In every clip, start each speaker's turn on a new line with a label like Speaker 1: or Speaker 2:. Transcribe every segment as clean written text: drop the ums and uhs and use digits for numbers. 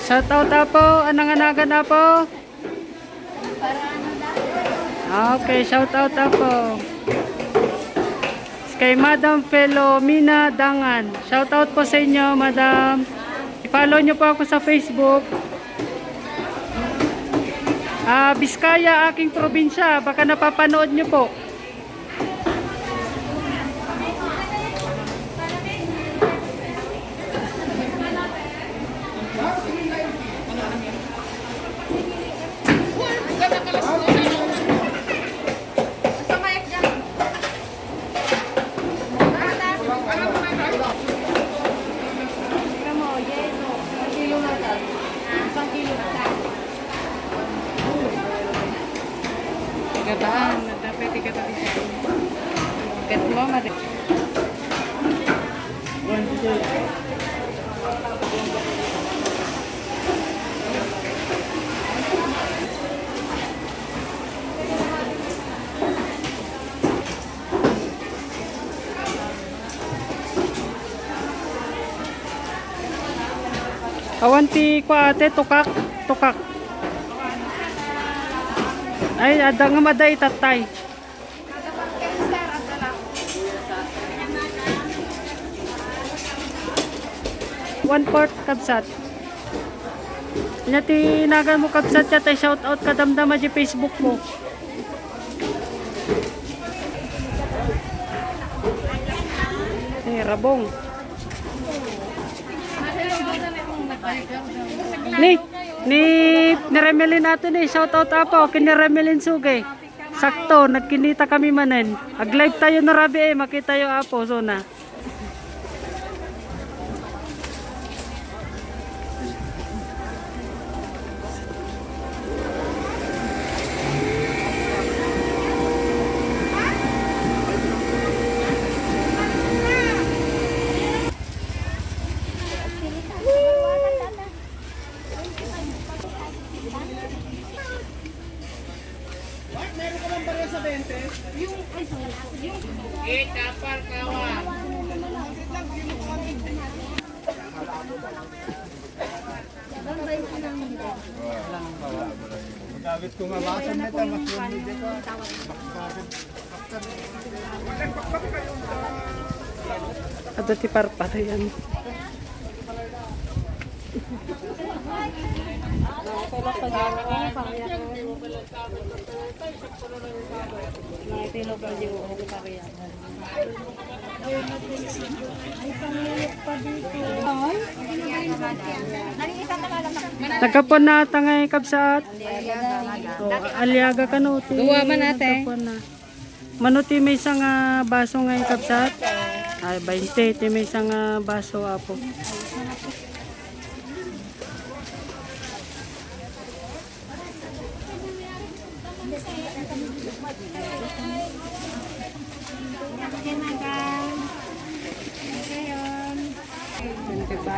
Speaker 1: Shout out Apo, anang-anagan Apo. Okay, shout out Apo. Kay Madam Felomina Dangan. Shout out po sa inyo, Madam. I-follow nyo po ako sa Facebook. Biskaya, aking probinsya. Baka napapanood nyo po. Gataan, dapat ikata di siya. Ket mo mari. Awanti ko ate tukak, tukak. Ay, ada nga maday tatay. 1/4 kabsat. Nyati nagan mo kabsat ya tay shout out kadamdama di Facebook mo. Rabong. Ni Remelin natin shout out Apo kini Remelin Sugay. Sakto nagkinita kami manen. Ag-live tayo na rabi makita yo Apo so na.
Speaker 2: Meron ka bang barya sa 20? Yung tapar kawan. David ko nga basa nito mas dito.
Speaker 1: Ada ti parpar yan. Nagkapon na tangay kabsat. Aliaga kanuti.
Speaker 3: Duwa man ate.
Speaker 1: Manuti may isang baso ngay kabsat. Ay 20 ti may isang baso Apo.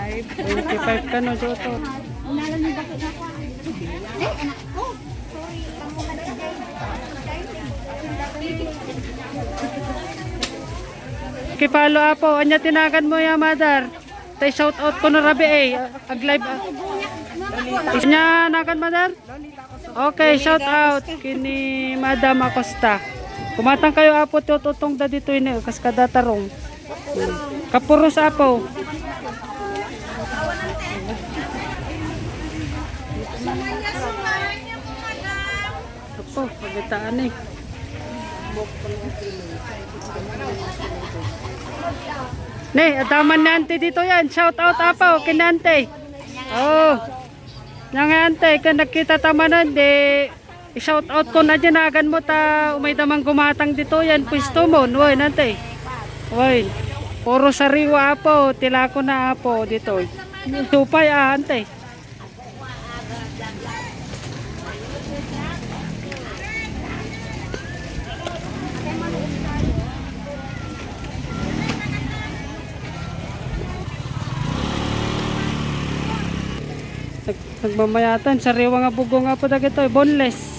Speaker 1: $25 ka no, Joto. Kipalo Apo, anya tinagan mo ya Madar. Tay shout out ko na rabi ag live. Nya nagan Madar? Okay, shout out kini Madam Acosta. Kumatang kayo Apo tututong da dito ini kas kada tarong. Kapuros Apo. Apo, pagitaan eh. Ne, adaman ni ante dito yan. Shout out Apo, kinante. Oh. Yang ante, kan nakita tamanan di i-shout out ko na dyan agan mo ta umay damang gumatang dito yan pwesto mo. Woy, nante. Woy. Puro sariwa Apo, tila ko na Apo dito. Tupay ante. Nagmamayatan, sariwa nga bugong nga po dagito, boneless.